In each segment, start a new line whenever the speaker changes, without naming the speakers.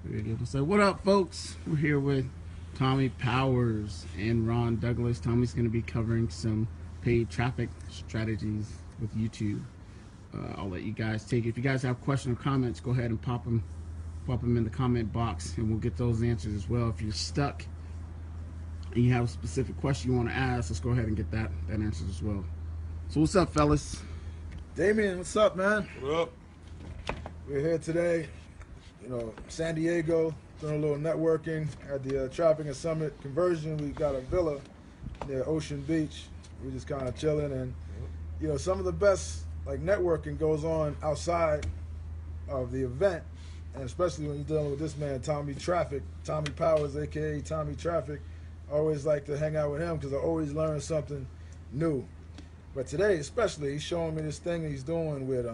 Very good. So what up, folks? We're here with Tommie Powers and Ron Douglas. Tommie's going to be covering some paid traffic strategies with YouTube. I'll let you guys take it. If you guys have questions or comments, go ahead and pop them in the comment box, and we'll get those answers as well. If you're stuck and you have a specific question you want to ask, let's go ahead and get that answer as well. So what's up, fellas?
Damien, what's up, man?
What up?
We're here today, San Diego, doing a little networking at the Traffic and Summit conversion. We got a villa near Ocean Beach. We're just kind of chilling, and some of the best networking goes on outside of the event, and especially when you're dealing with this man, Tommie Powers, aka Tommie Traffic. I always like to hang out with him because I always learn something new. But today, especially, he's showing me this thing he's doing with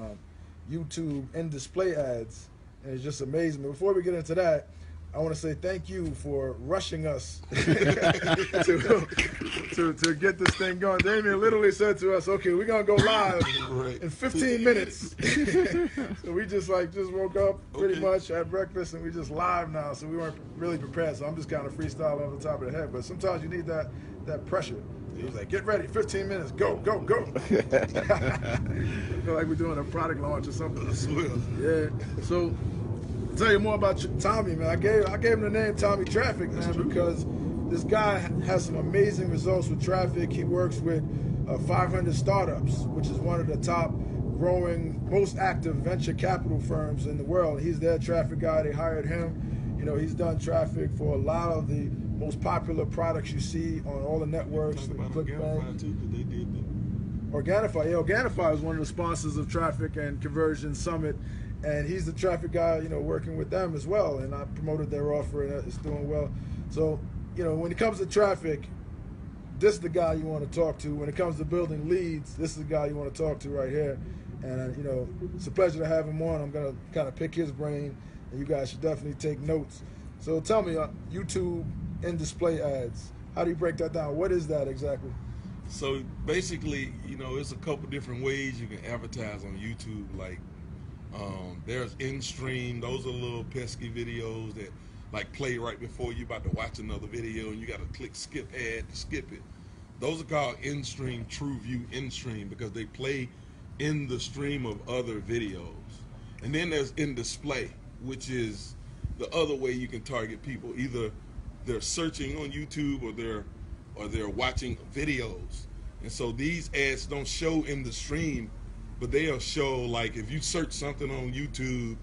YouTube in-display ads, and it's just amazing. But before we get into that, I want to say thank you for rushing us to get this thing going. Damien literally said to us, "Okay, we're gonna go live in 15 minutes." So we just woke up pretty much, had breakfast, and we just live now. So we weren't really prepared. So I'm just kind of freestyling off the top of the head. But sometimes you need that pressure. He was like, "Get ready, 15 minutes, go, go, go." I feel like we're doing a product launch or something.
I swear.
Yeah. So, I'll tell you more about Tommie, man. I gave him the name Tommie Traffic, man, because this guy has some amazing results with traffic. He works with 500 Startups, which is one of the top growing, most active venture capital firms in the world. He's their traffic guy. They hired him. He's done traffic for a lot of the most popular products you see on all the networks.
Organifi too, because they did that.
Organifi, yeah, Organifi is one of the sponsors of Traffic and Conversion Summit, and he's the traffic guy, working with them as well. And I promoted their offer, and it's doing well. So, when it comes to traffic, this is the guy you want to talk to. When it comes to building leads, this is the guy you want to talk to right here. And it's a pleasure to have him on. I'm gonna kind of pick his brain, and you guys should definitely take notes. So tell me, YouTube in-display ads, how do you break that down? What is that exactly?
So basically, it's a couple different ways you can advertise on YouTube. There's in-stream. Those are little pesky videos that play right before you're about to watch another video, and you got to click skip ad to skip it. Those are called in-stream, true view in-stream, because they play in the stream of other videos. And then there's in-display, which is the other way you can target people. Either they're searching on YouTube or they're watching videos. And so these ads don't show in the stream, but they'll show, if you search something on YouTube,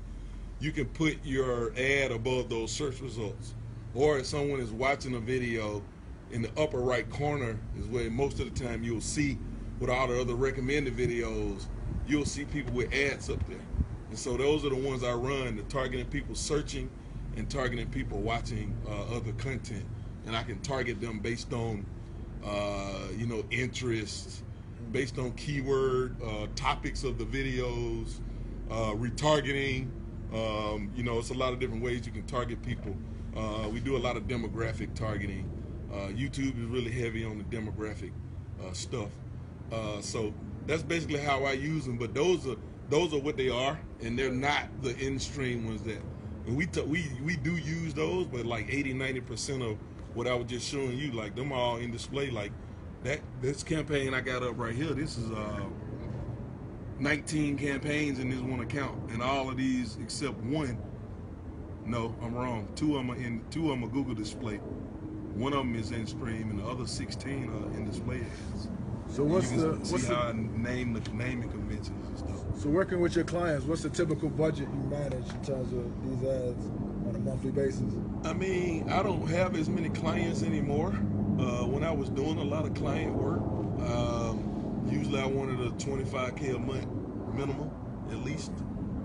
you can put your ad above those search results. Or if someone is watching a video, in the upper right corner is where most of the time you'll see, with all the other recommended videos, you'll see people with ads up there. And so those are the ones I run, the targeting people searching and targeting people watching other content. And I can target them based on, interests, based on keyword, topics of the videos, retargeting. It's a lot of different ways you can target people. We do a lot of demographic targeting. YouTube is really heavy on the demographic stuff. So that's basically how I use them. But those are what they are, and they're not the in-stream ones that. And we do use those, but 80-90% of what I was just showing you, them all in display. This campaign I got up right here, this is 19 campaigns in this one account, and all of these except one. No, I'm wrong. Two of them are Google display. One of them is in stream, and the other 16 are in display ads.
So
how I name the naming conventions and stuff.
So working with your clients, what's the typical budget you manage in terms of these ads on a monthly basis?
I mean, I don't have as many clients anymore. When I was doing a lot of client work, usually I wanted a $25K a month minimum, at least.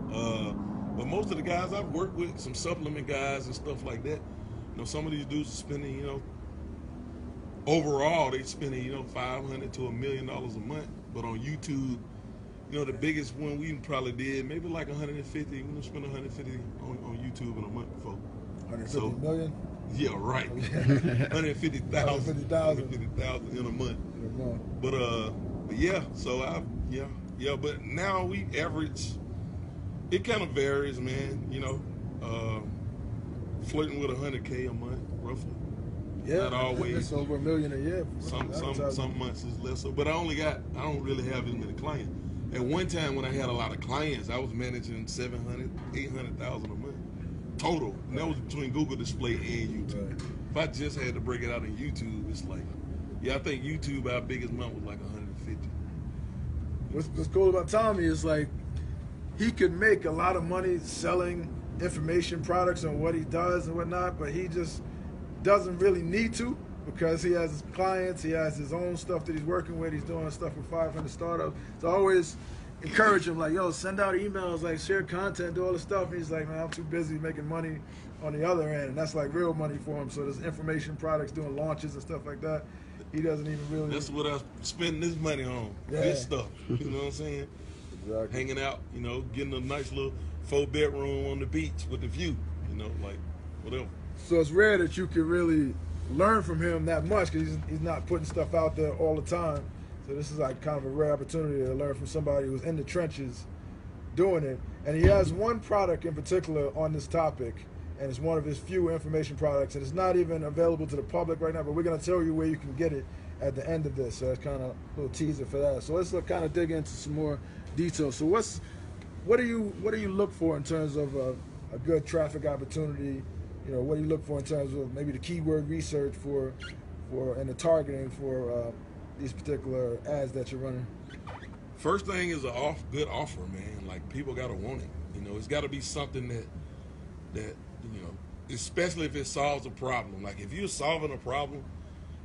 But most of the guys I've worked with, some supplement guys and stuff like that, some of these dudes are spending, overall, they spending, $500 to $1 million a month. But on YouTube, the biggest one we probably did, maybe 150. We spent 150 on YouTube in a month before.
150 million?
Yeah, right. 150,000 in a month. But yeah, so but now we average, it kind of varies, man, flirting with 100K a month, roughly.
Yeah,
Not always.
It's over $1 million a year.
Some months is less. But I don't really have as many clients. At one time when I had a lot of clients, I was managing 700, 800,000 a month total. And that was between Google Display and YouTube.
Right.
If I just had to break it out in YouTube, it's like, yeah, I think YouTube, our biggest month was like 150.
What's cool about Tommie is like he could make a lot of money selling information products and what he does and whatnot, but he just doesn't really need to because he has his clients, he has his own stuff that he's working with, he's doing stuff with 500 startups. So I always encourage him, like, yo, send out emails, like share content, do all this stuff. And he's like, man, I'm too busy making money on the other end, and that's like real money for him. So there's information products, doing launches and stuff like that. He doesn't even really.
That's what I'm spending this money on.
Yeah.
Good stuff. You know what I'm saying?
Exactly.
Hanging out, you know, getting a nice little 4-bedroom on the beach with the view, you know, like whatever.
So it's rare that you can really learn from him that much because he's not putting stuff out there all the time. So this is like kind of a rare opportunity to learn from somebody who's in the trenches doing it. And he has one product in particular on this topic, and it's one of his few information products, and it's not even available to the public right now, but we're going to tell you where you can get it at the end of this. So it's kind of a little teaser for that. So let's kind of dig into some more details. So what do you look for in terms of a good traffic opportunity? You know, what do you look for in terms of maybe the keyword research for and the targeting for these particular ads that you're running?
First thing is a good offer, man. Like, people gotta want it. You know, it's gotta be something that you know, especially if it solves a problem. Like, if you're solving a problem,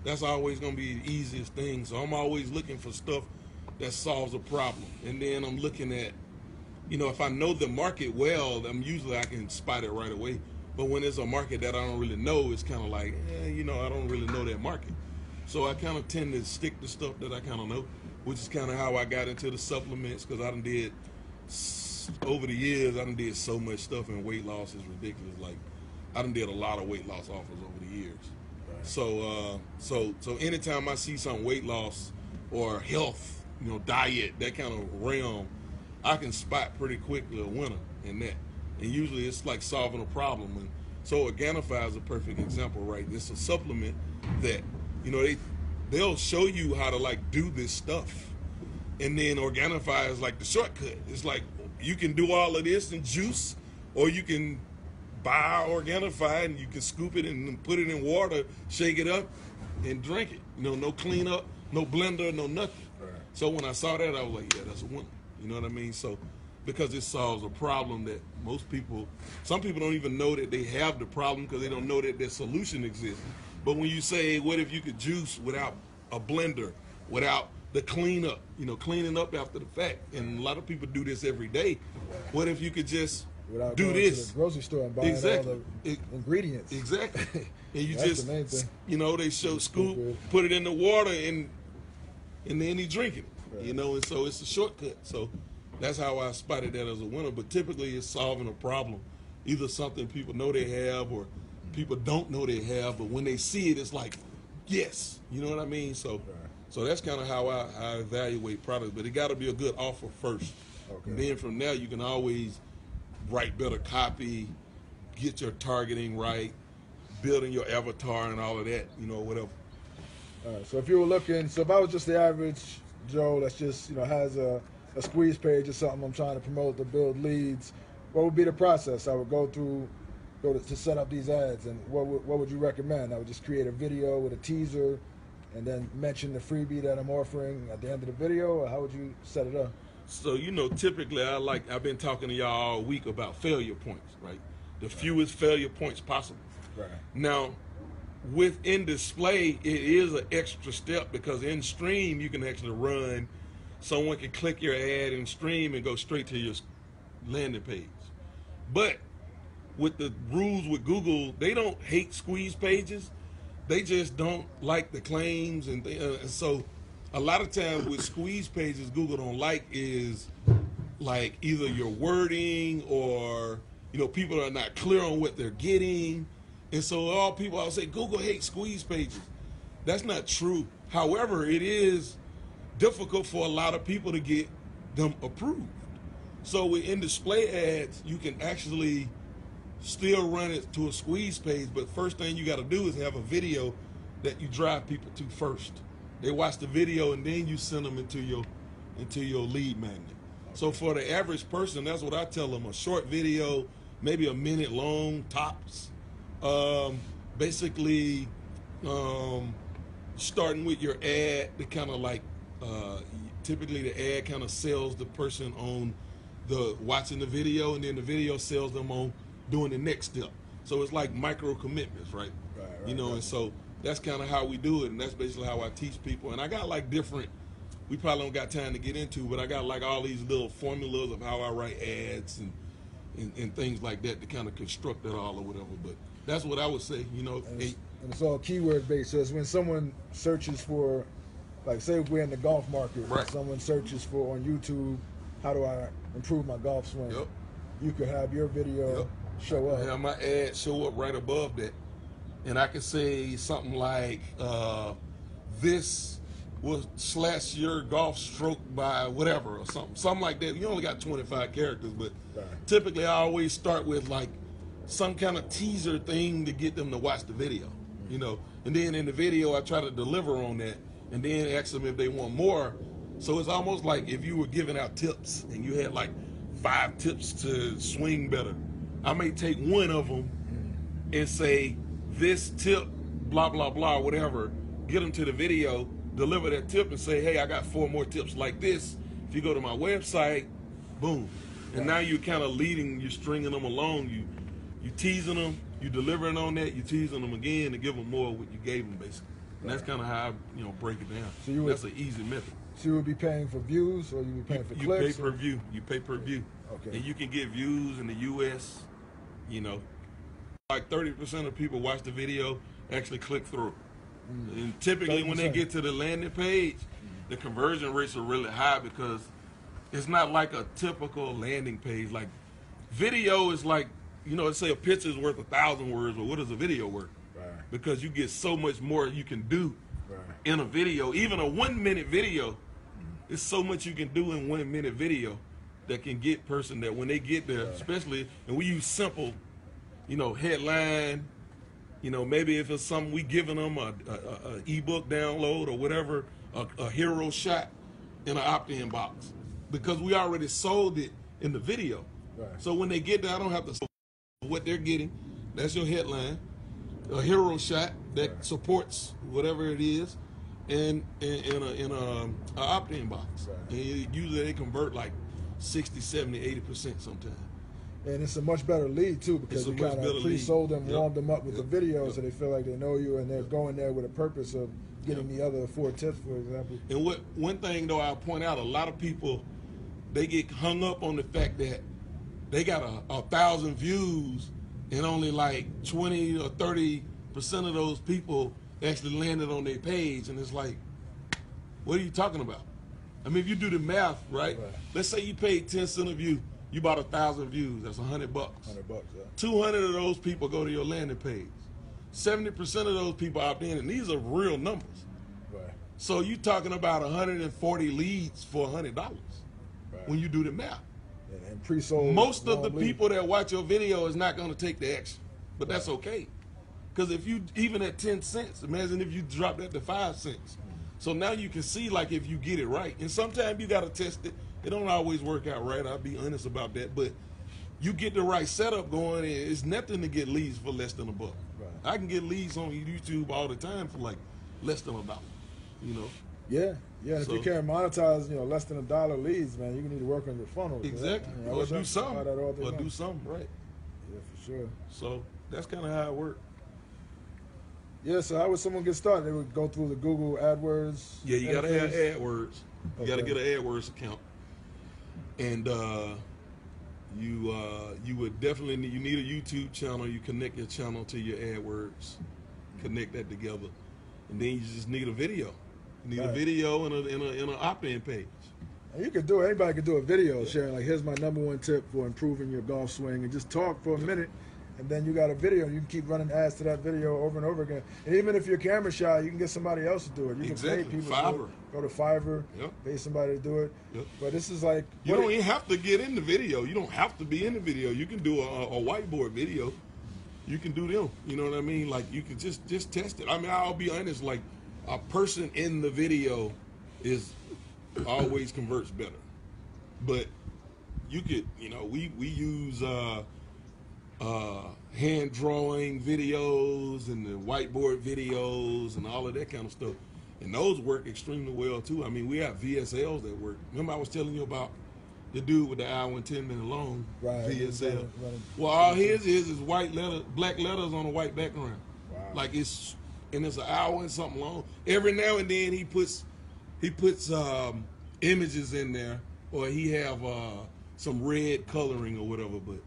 that's always gonna be the easiest thing. So I'm always looking for stuff that solves a problem. And then I'm looking at, you know, if I know the market well, I can spot it right away. But when it's a market that I don't really know, it's kind of like, you know, I don't really know that market. So I kind of tend to stick to stuff that I kind of know, which is kind of how I got into the supplements, because over the years, I done did so much stuff, and weight loss is ridiculous. Like, I done did a lot of weight loss offers over the years. Right. So anytime I see some weight loss or health, you know, diet, that kind of realm, I can spot pretty quickly a winner in that. And usually it's like solving a problem. And so Organifi is a perfect example, right? It's a supplement that, you know, they'll show you how to like do this stuff. And then Organifi is like the shortcut. It's like, you can do all of this in juice, or you can buy Organifi and you can scoop it and put it in water, shake it up, and drink it. You know, no cleanup, no blender, no nothing. Right. So when I saw that, I was like, yeah, that's a winner. You know what I mean? So, because it solves a problem that some people don't even know that they have the problem because they don't know that their solution exists. But when you say, what if you could juice without a blender, without the cleanup, you know, cleaning up after the fact, and a lot of people do this every day. What if you could just
without
do
going
this?
to the grocery store and buying all the ingredients.
Exactly. And you
That's
just,
the main thing.
you know, they show scoop, put it in the water, and then he drink it. Right. You know, and so it's a shortcut. So that's how I spotted that as a winner. But typically it's solving a problem, either something people know they have or people don't know they have, but when they see it, it's like, yes, you know what I mean? So so that's kind of how I evaluate products, but it got to be a good offer first. Okay. And then from there, you can always write better copy, get your targeting right, building your avatar and all of that, you know, whatever.
All right, so if you were looking, so if I was just the average Joe that's just, you know, has a squeeze page or something I'm trying to promote to build leads, what would be the process I would go to set up these ads, and what would you recommend? I would just create a video with a teaser and then mention the freebie that I'm offering at the end of the video, or how would you set it up?
So, you know, typically I've been talking to y'all all week about failure points, right? The fewest failure points possible.
Right.
Now, within display, it is an extra step, because in stream you can actually run, someone can click your ad in stream and go straight to your landing page. But with the rules with Google, they don't hate squeeze pages. They just don't like the claims, and so a lot of times with squeeze pages, Google don't like is like either your wording, or, you know, people are not clear on what they're getting. And so all people always say, Google hates squeeze pages. That's not true. However, it is difficult for a lot of people to get them approved. So in display ads, you can actually still run it to a squeeze page, but first thing you got to do is have a video that you drive people to first. They watch the video and then you send them into your lead magnet. So for the average person, that's what I tell them: a short video, maybe a minute long tops. Basically, starting with your ad, to kind of like typically the ad kind of sells the person on the watching the video, and then the video sells them on doing the next step. So it's like micro commitments, right?
Right,
You know,
right.
and so that's kind of how we do it, and that's basically how I teach people. And I got like different, we probably don't got time to get into, but I got like all these little formulas of how I write ads and things like that to kind of construct it all or whatever. But that's what I would say, you know.
And it's all keyword based. So it's when someone searches for, like, say if we're in the golf market,
Right.
someone searches for on YouTube, how do I improve my golf swing?
Yep.
You could have your video
Yep.
show
I
up.
have my ad show up right above that, and I can say something like, this will slash your golf stroke by whatever, or something like that. You only got 25 characters, but
Right.
typically I always start with like some kind of teaser thing to get them to watch the video, you know. And then in the video I try to deliver on that, and then ask them if they want more. So it's almost like if you were giving out tips and you had like 5 tips to swing better. I may take one of them and say, this tip, blah, blah, blah, whatever, get them to the video, deliver that tip and say, hey, I got 4 more tips like this. If you go to my website, boom. And now you're kind of leading, you're stringing them along, you teasing them, you delivering on that, you teasing them again to give them more of what you gave them, basically. And that's kind of how I, you know, break it down.
So
that's an easy method.
So you would be paying for views, or you would be paying for
You
clicks?
pay per view. You pay per view.
Okay.
And you can get views in the U.S., you know. Like 30% of people watch the video, actually click through. And typically when they
30%.
get to the landing page, the conversion rates are really high because it's not like a typical landing page. Like video is like, you know, let's say a picture is worth 1,000 words, but what is a video worth?
Right.
Because you get so much more you can do
Right.
in a video. Even a 1-minute video, there's so much you can do in 1-minute video that can get person that when they get there, especially, and we use simple, you know, headline, you know, maybe if it's something we giving them a ebook download or whatever, a hero shot in an opt-in box, because we already sold it in the video.
Right.
So when they get there, I don't have to say what they're getting. That's your headline, a hero shot that supports whatever it is, and in a opt-in box.
Right.
And usually they convert like 60, 70, 80% sometimes.
And it's a much better lead too, because
It's a
you
much
kind
better
of
lead.
pre-sold them,
Yep.
warmed them up with
Yep.
the video,
Yep.
so they feel like they know you, and they're going there with a purpose of getting the other 4 tips, for example.
And one thing though I'll point out, a lot of people, they get hung up on the fact that they got 1,000 views and only like 20 or 30% of those people actually landed on their page, and it's like, what are you talking about? I mean, if you do the math, right?
Right.
Let's say you paid 10 cents a view, you bought 1,000 views, that's $100.
$100, yeah.
200 of those people go to your landing page. 70% of those people opt in, and these are real numbers.
Right.
So you're talking about 140 leads for $100
Right.
when you do the math.
And pre-sold.
Most of the
long lead.
people that watch your video is not going to take the action, but that's okay. Because if you, even at 10 cents, imagine if you drop that to 5 cents. So now you can see, like, if you get it right. And sometimes you got to test it. It don't always work out right. I'll be honest about that. But you get the right setup going, and it's nothing to get leads for less than $1.
Right.
I can get leads on YouTube all the time for like less than $1, you know.
Yeah, yeah. And
So-
if you can't monetize, you know, less than $1 leads, man, you need to work on your funnel.
Exactly.
I
Or
wish I
do
could
something.
buy that all day
Or
long.
do something, right.
Yeah, for sure.
So that's kind of how it works.
Yeah, so how would someone get started? They would go through the Google AdWords.
Yeah, you gotta have
interface?
AdWords. You gotta
Okay.
get an AdWords account, and you would definitely need, you need a YouTube channel. You connect your channel to your AdWords, connect that together, and then you just need a video. You need a
Right.
video and an opt-in page.
And you could do it. Anybody could do a video sharing, like, here's my #1 tip for improving your golf swing, and just talk for a minute, and then you got a video. You can keep running ads to that video over and over again. And even if you're camera shy, you can get somebody else to do it. You can pay people to do it. Go to Fiverr, pay somebody to do it. But this is like
you don't even have to get in the video. You don't have to be in the video. You can do a whiteboard video. You can do them. You know what I mean? Like you can just test it. I mean, I'll be honest. Like a person in the video is always converts better. But you could, you know, we use hand drawing videos and the whiteboard videos and all of that kind of stuff, and those work extremely well too. I mean, we have VSLs that work. Remember I was telling you about the dude with the hour and 10 minute long VSL. Right. Well, all his is black letters on a white background. Wow. Like it's an hour and something long. Every now and then he puts images in there, or he have some red coloring or whatever, but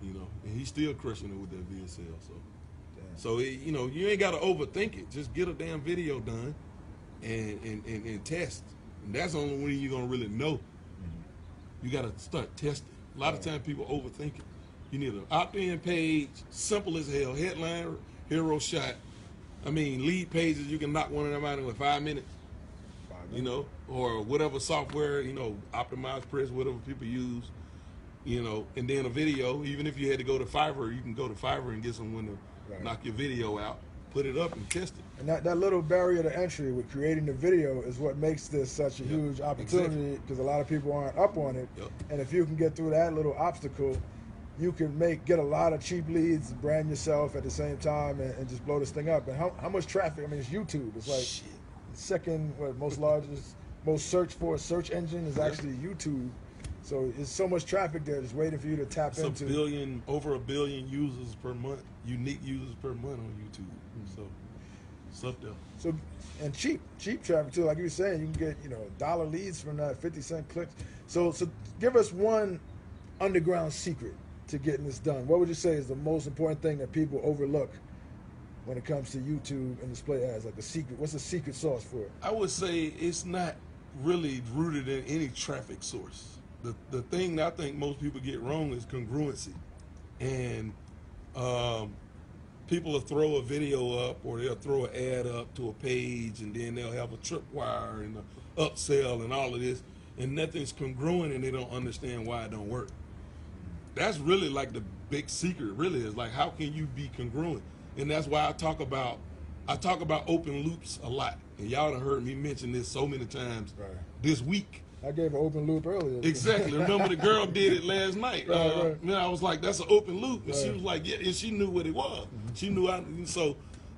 you know, and he's still crushing it with that VSL. So you know, you ain't got to overthink it. Just get a damn video done and test. And that's the only way you're gonna really know. You got to start testing. A lot of times people overthink it. You need an opt-in page, simple as hell, headline, hero shot. I mean, lead pages, you can knock one of them out in 5 minutes. You know, or whatever software, you know, Optimize Press, whatever people use, you know, and then a video. Even if you had to go to Fiverr, you can go to Fiverr and get someone to knock your video out, put it up, and test it. And
that little barrier to entry with creating the video is what makes this such a huge opportunity, because a lot of people aren't up on it. And if you can get through that little obstacle, you can get a lot of cheap leads, brand yourself at the same time, and just blow this thing up. And how much traffic? I mean, it's YouTube. It's like second, most searched for search engine is actually YouTube. So there's so much traffic there just waiting for you to tap into.
Over a billion users per month, unique users per month on YouTube. So it's up there.
So, and cheap traffic too. Like you were saying, you can get, you know, dollar leads from that, 50-cent clicks. So give us one underground secret to getting this done. What would you say is the most important thing that people overlook when it comes to YouTube and display ads? Like the secret, what's the secret sauce for it?
I would say it's not really rooted in any traffic source. The thing that I think most people get wrong is congruency. And people will throw a video up, or they'll throw an ad up to a page, and then they'll have a tripwire and an upsell and all of this, and nothing's congruent, and they don't understand why it don't work. That's really like the big secret, really, is like, how can you be congruent? And that's why I talk about open loops a lot. And y'all done heard me mention this so many times this week.
I gave an open loop earlier.
Exactly. Remember the girl did it last night. You know, I was like, that's an open loop. And she was like, yeah, and she knew what it was. She knew so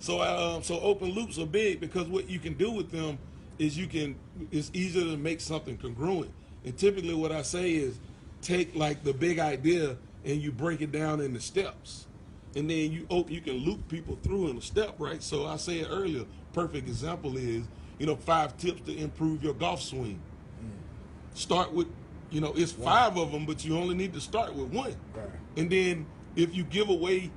open loops are big, because what you can do with them is it's easier to make something congruent. And typically what I say is take like the big idea and you break it down into steps. And then you can loop people through in a step, right? So I said earlier, perfect example is, you know, 5 tips to improve your golf swing. Start with, you know, it's 5 of them, but you only need to start with 1. And then if you give away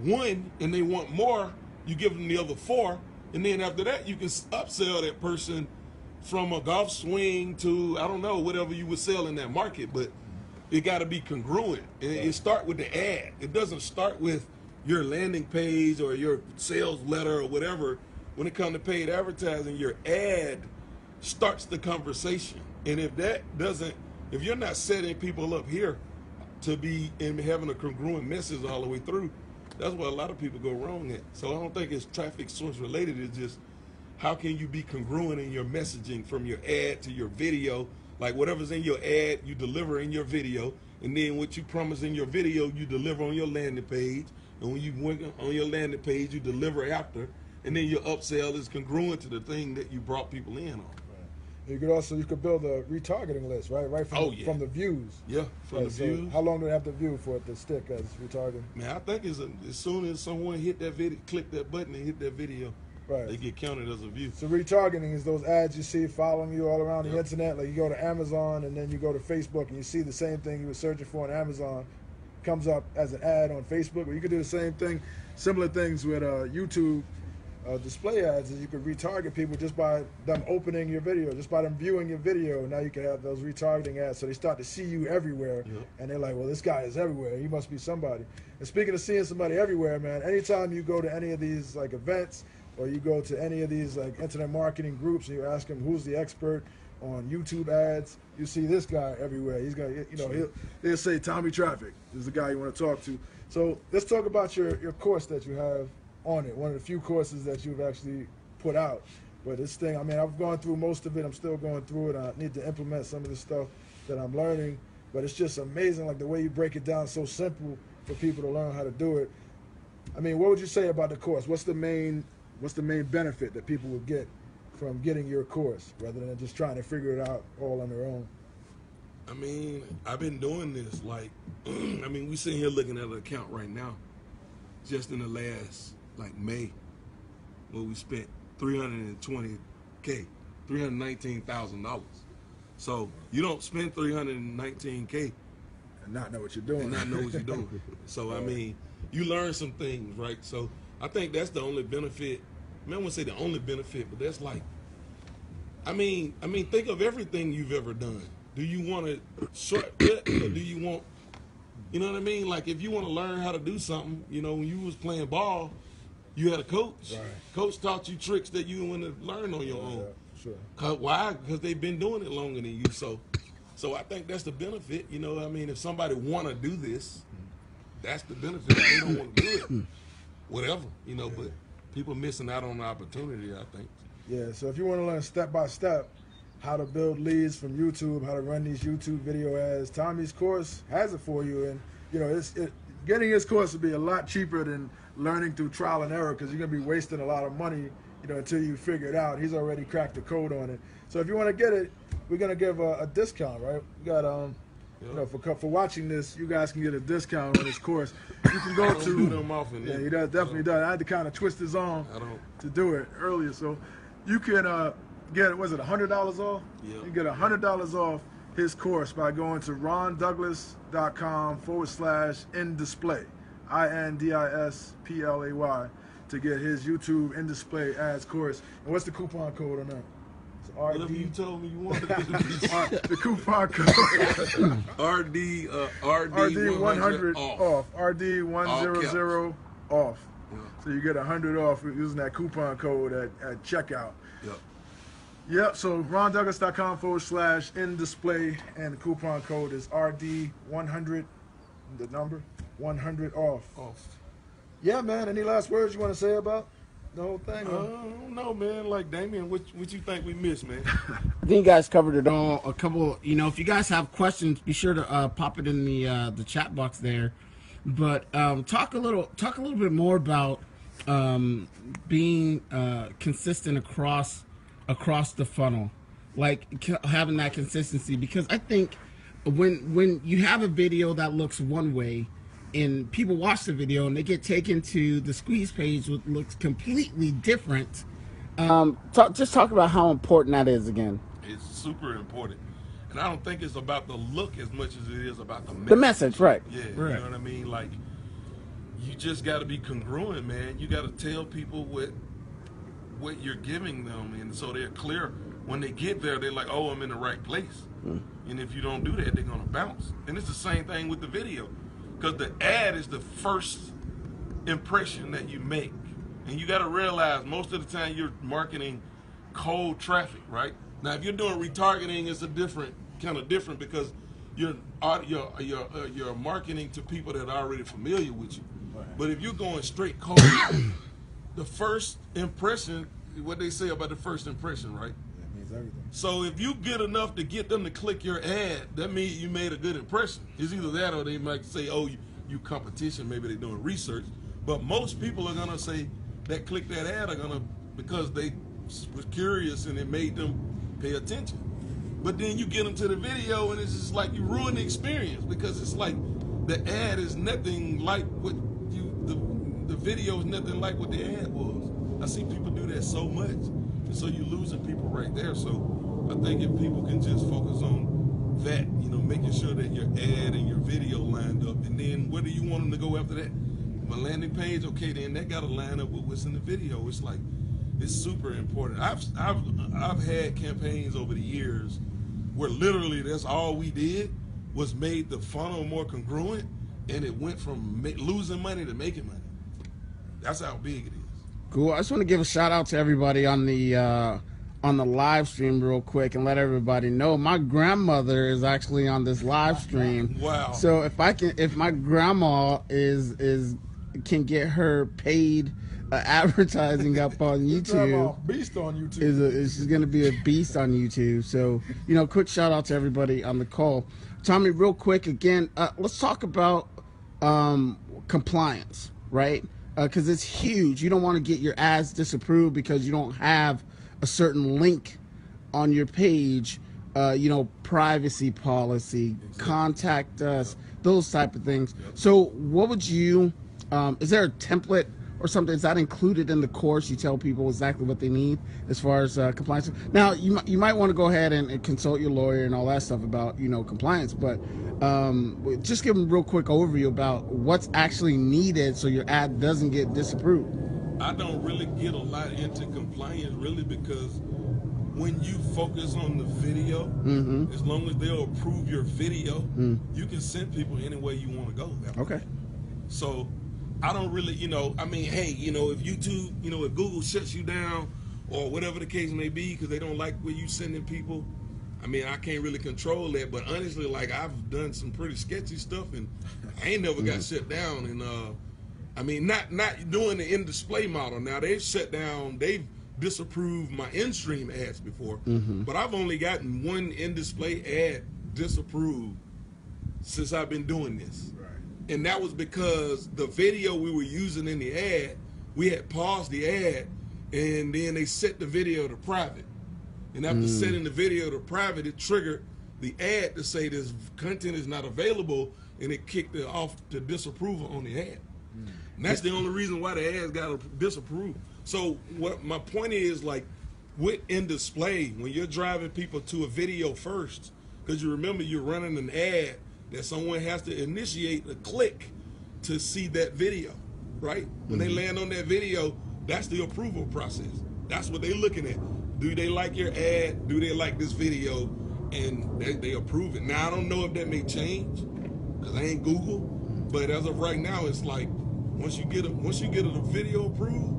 1 and they want more, you give them the other 4. And then after that, you can upsell that person from a golf swing to, I don't know, whatever you would sell in that market. But it got to be congruent. And it start with the ad. It doesn't start with your landing page or your sales letter or whatever. When it comes to paid advertising, your ad starts the conversation. And if you're not setting people up here to be in having a congruent message all the way through, that's where a lot of people go wrong at. So I don't think it's traffic source related. It's just, how can you be congruent in your messaging from your ad to your video? Like whatever's in your ad, you deliver in your video. And then what you promise in your video, you deliver on your landing page. And when you went on your landing page, you deliver after. And then your upsell is congruent to the thing that you brought people in on.
You could build a retargeting list, right? From the views.
Yeah, from the views.
How long do they have to view for it to stick as retargeting?
Man, I think as soon as someone hit that video, click that button and hit that video, they get counted as a view.
So retargeting is those ads you see following you all around the internet. Like you go to Amazon and then you go to Facebook and you see the same thing you were searching for on Amazon comes up as an ad on Facebook. Or you could do the same thing, similar things with YouTube. display ads is you can retarget people just by them opening your video, just by them viewing your video. Now you can have those retargeting ads, so they start to see you everywhere, and they're like, well, this guy is everywhere. He must be somebody. And speaking of seeing somebody everywhere, man, anytime you go to any of these like events or you go to any of these like internet marketing groups and you ask them who's the expert on YouTube ads, you see this guy everywhere. He's got, you know, he'll say Tommie Traffic is the guy you want to talk to. So let's talk about your course that you have on it. One of the few courses that you've actually put out. But this thing, I mean, I've gone through most of it. I'm still going through it. I need to implement some of the stuff that I'm learning. But it's just amazing, like the way you break it down so simple for people to learn how to do it. I mean, what would you say about the course? What's the main benefit that people would get from getting your course rather than just trying to figure it out all on their own?
I mean, I've been doing this like, I mean, we sitting here looking at an account right now, just in the last, like May, where we spent $320K, $319,000. So you don't spend $319K
and not know what you're doing.
And not know what you're doing. So I mean, you learn some things, right? So I think that's the only benefit. I mean, I wouldn't say the only benefit, but that's like, I mean, think of everything you've ever done. Do you want to shortcut, or do you want, you know what I mean? Like if you want to learn how to do something, you know, when you was playing ball, you had a coach.
Right.
Coach taught you tricks that you want to learn on your own.
Yeah, sure.
Why? Because they've been doing it longer than you. So I think that's the benefit. You know, I mean, if somebody want to do this, that's the benefit. If they don't want to do it, whatever. You know, but people missing out on the opportunity, I think.
Yeah. So if you want to learn step by step how to build leads from YouTube, how to run these YouTube video ads, Tommie's course has it for you. And you know, getting his course would be a lot cheaper than learning through trial and error, because you're going to be wasting a lot of money, you know, until you figure it out. He's already cracked the code on it. So if you want to get it, we're going to give a discount, right? We got, you know, for watching this, you guys can get a discount on this course. You can go to,
do them often,
yeah, he does, definitely does. I had to kind of twist his arm to do it earlier. So you can get, was it $100 off?
Yeah.
You can get $100 off his course by going to rondouglas.com/in-display. INDISPLAY to get his YouTube in-display ads course. And what's the coupon code on that? It's RD.
Whatever you told me you wanted.
The coupon code. RD100 off. RD100 off.
Yeah.
So you get 100 off using that coupon code at checkout.
Yep.
Yep. So rondouglas.com/in-display, and the coupon code is RD100. The number 100 off. Yeah, man. Any last words you want to say about the whole thing?
I don't know, man. Like, Damien, what you think we missed, man?
I think you guys covered it all. A couple, you know, if you guys have questions, be sure to pop it in the chat box there. But talk a little bit more about being consistent across the funnel, like having that consistency. Because I think when you have a video that looks one way and people watch the video and they get taken to the squeeze page, which looks completely different, just talk about how important that is again.
It's super important. And I don't think it's about the look as much as it is about the message.
The message, right.
Yeah,
right.
You know what I mean? Like, you just got to be congruent, man. You got to tell people what you're giving them, and so they're clear. When they get there, they're like, oh, I'm in the right place. And if you don't do that, they're going to bounce. And it's the same thing with the video, because the ad is the first impression that you make. And you got to realize most of the time you're marketing cold traffic, right? Now, if you're doing retargeting, it's a kind of different because you're marketing to people that are already familiar with you. Right. But if you're going straight cold, the first impression, what they say about the first impression, right?
Everything.
So if you get enough to get them to click your ad, that means you made a good impression. It's either that or they might say, oh, you competition, maybe they're doing research. But most people are gonna say that click that ad are gonna, because they was curious and it made them pay attention. But then you get them to the video and it's just like you ruin the experience, because it's like the ad is nothing like what the video is nothing like what the ad was. I see people do that so much. So you're losing people right there. So I think if people can just focus on that, you know, making sure that your ad and your video lined up, and then where do you want them to go after that? My landing page, okay, then that got to line up with what's in the video. It's like it's super important. I've had campaigns over the years where literally that's all we did was made the funnel more congruent, and it went from losing money to making money. That's how big it is.
Cool. I just want to give a shout out to everybody on the live stream real quick and let everybody know my grandmother is actually on this live stream.
Wow.
So if my grandma can get her paid advertising up on YouTube,
beast on YouTube.
She's going to be a beast on YouTube. So, quick shout out to everybody on the call. Tommie, real quick again, let's talk about compliance, right? Because it's huge. You don't want to get your ads disapproved because you don't have a certain link on your page, privacy policy, contact us, those type of things. So what would you, is there a template or something? Is that included in the course? You tell people exactly what they need as far as compliance. Now, you might want to go ahead and consult your lawyer and all that stuff about, compliance, but just give them a real quick overview about what's actually needed so your ad doesn't get disapproved.
I don't really get a lot into compliance really because when you focus on the video, as long as they'll approve your video, you can send people any way you want to go.
Okay.
So I don't really, hey, if YouTube, if Google shuts you down or whatever the case may be because they don't like where you sending people, I can't really control that. But honestly, I've done some pretty sketchy stuff and I ain't never got shut down. And not doing the in-display model. Now they've shut down, they've disapproved my in-stream ads before, but I've only gotten one in-display ad disapproved since I've been doing this.
Right.
And that was because the video we were using in the ad, we had paused the ad and then they set the video to private. And after setting the video to private, it triggered the ad to say this content is not available, and it kicked it off to disapproval on the ad. And that's the only reason why the ads got disapproved. So what my point is, with in display, when you're driving people to a video first, because you remember you're running an ad that someone has to initiate a click to see that video, right? When they land on that video, that's the approval process. That's what they're looking at. Do they like your ad? Do they like this video? And they approve it. Now, I don't know if that may change because I ain't Google, but as of right now, it's like once you get a video approved,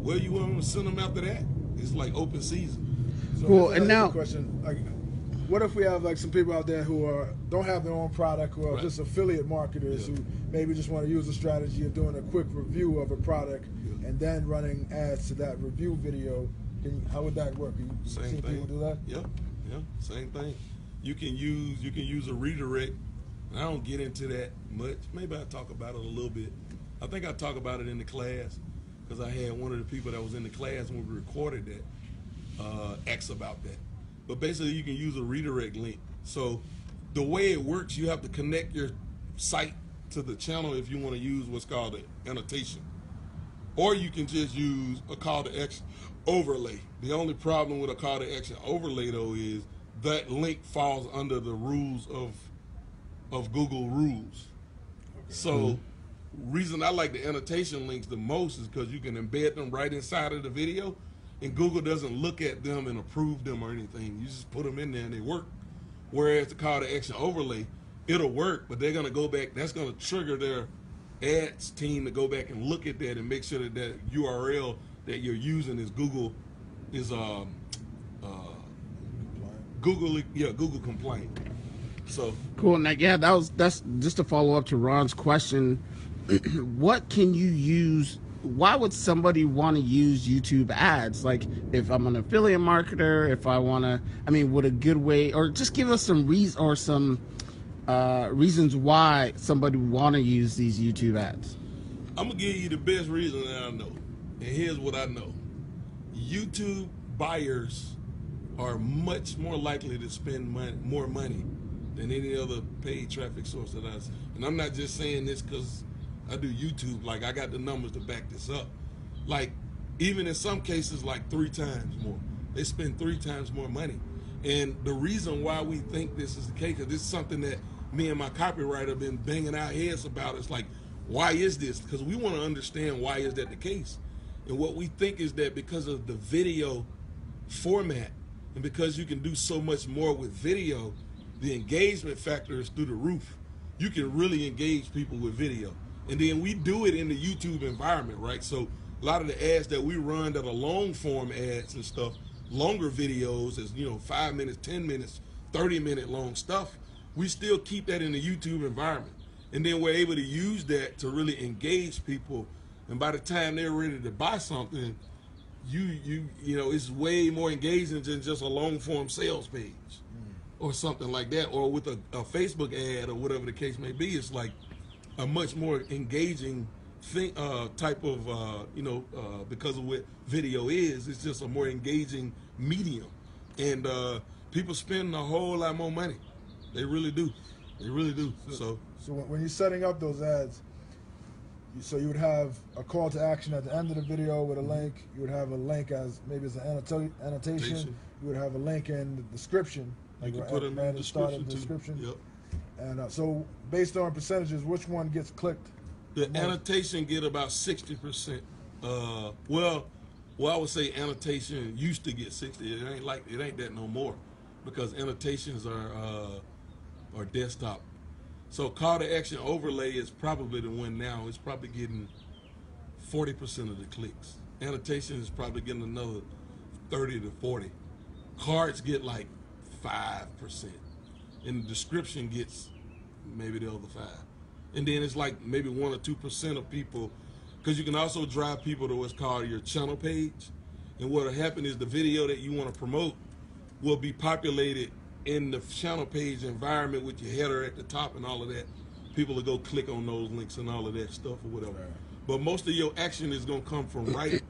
where you want to send them after that, it's like open season.
So
cool. And now,
question, what if we have some people out there who don't have their own product, who are just affiliate marketers who maybe just want to use a strategy of doing a quick review of a product and then running ads to that review video? How would that work?
Same thing.
People do that?
Yeah, same thing. You can use a redirect. I don't get into that much. Maybe I talk about it a little bit. I think I talk about it in the class because I had one of the people that was in the class when we recorded that ask about that. But basically, you can use a redirect link. So the way it works, you have to connect your site to the channel if you want to use what's called an annotation. Or you can just use a call to action overlay. The only problem with a call to action overlay, though, is that link falls under the rules of Google rules. So reason I like the annotation links the most is because you can embed them right inside of the video, and Google doesn't look at them and approve them or anything. You just put them in there and they work. Whereas the call to action overlay, it'll work, but they're going to go back. That's going to trigger their ads team to go back and look at that and make sure that that URL that you're using is Google Google compliant. So
cool. Now, that's just to follow up to Ron's question. What can you use? Why would somebody want to use YouTube ads? Like, if I'm an affiliate marketer, if I want to, would a good way, or just give us some reasons why somebody would want to use these YouTube ads.
I'm gonna give you the best reason that I know, and here's what I know: YouTube buyers are much more likely to spend more money than any other paid traffic source that I see. And I'm not just saying this because I do YouTube. Like, I got the numbers to back this up. Like, even in some cases, like 3 times more. They spend 3 times more money. And the reason why we think this is the case, because this is something that me and my copywriter have been banging our heads about. It's like, why is this? Because we want to understand why is that the case. And what we think is that because of the video format and because you can do so much more with video, the engagement factor is through the roof. You can really engage people with video. And then we do it in the YouTube environment, right? So a lot of the ads that we run that are long form ads and stuff, longer videos is, 5 minutes, 10 minutes, 30-minute long stuff, we still keep that in the YouTube environment. And then we're able to use that to really engage people. And by the time they're ready to buy something, it's way more engaging than just a long form sales page or something like that, or with a Facebook ad or whatever the case may be. It's like a much more engaging thing, type of, because of what video is. It's just a more engaging medium, and people spend a whole lot more money. They really do. They really do. So
when you're setting up those ads, so you would have a call to action at the end of the video with a link. You would have a link as maybe as an annotation. You would have a link in the description.
You can put them in the description. Yep.
And so based on percentages, which one gets clicked?
The annotation get about 60%. Well, I would say annotation used to get 60. It ain't that no more, because annotations are desktop. So call to action overlay is probably the one now. It's probably getting 40% of the clicks. Annotation is probably getting another 30 to 40. Cards get like 5%, and the description gets maybe the other 5. And then it's like maybe 1 or 2% of people, because you can also drive people to what's called your channel page. And what will happen is the video that you want to promote will be populated in the channel page environment with your header at the top and all of that. People will go click on those links and all of that stuff or whatever. Right. But most of your action is going to come from right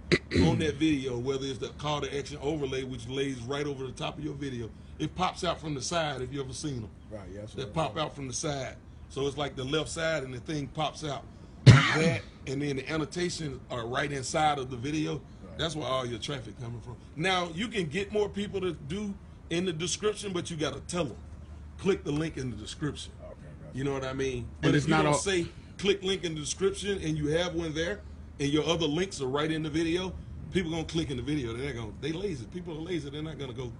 on that video, whether it's the call to action overlay, which lays right over the top of your video. It pops out from the side, if you ever seen them.
Right, yes.
That pop out from the side. So it's like the left side and the thing pops out. That, and then the annotations are right inside of the video. Right. That's where all your traffic coming from. Now, you can get more people to do in the description, but you got to tell them, click the link in the description. Okay, gotcha. You know what I mean? But if you don't say click link in the description and you have one there and your other links are right in the video, people going to click in the video. They lazy. People are lazy. They're not going to go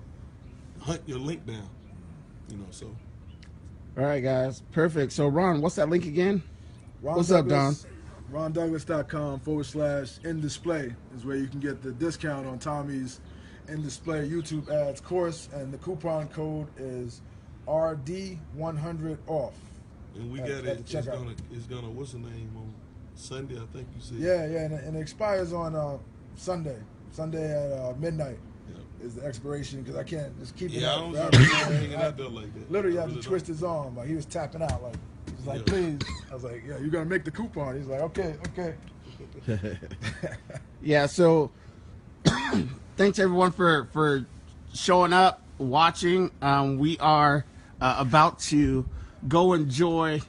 hunt your link down. So.
All right, guys. Perfect. So, Ron, what's that link again? What's up, Don?
RonDouglas.com/in-display is where you can get the discount on Tommie's in-display YouTube ads course, and the coupon code is RD100 off.
And we got it. It's gonna. What's the name on Sunday? I think you said.
Yeah, and it expires on Sunday. Sunday at midnight. Is the expiration, because I can't just keep it out.
Hanging out there like that.
Literally, I had to twist his arm. Like, he was tapping out. Like, he was like, please. I was like, yeah, you're gonna make the coupon. He's like, okay.
Yeah. So, thanks everyone for showing up, watching. We are about to go enjoy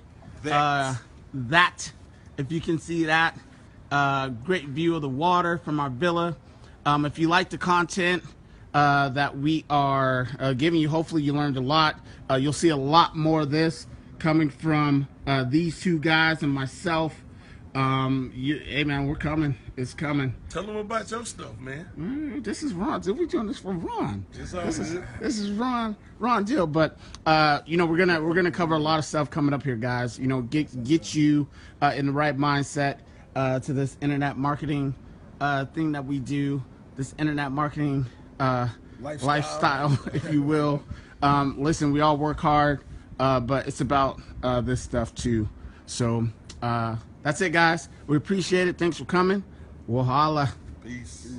that. If you can see that, great view of the water from our villa. If you like the content that we are giving you, hopefully you learned a lot. You'll see a lot more of this coming from these two guys and myself. Hey man, we're coming. It's coming.
Tell them about your stuff, man.
This is Ron. We're doing this for Ron. This is Ron deal. But we're gonna cover a lot of stuff coming up here, guys. Get you in the right mindset to this internet marketing thing that we do. This internet marketing lifestyle, if you will. Listen, we all work hard, but it's about this stuff too. So that's it, guys. We appreciate it. Thanks for coming. We'll holla.
Peace.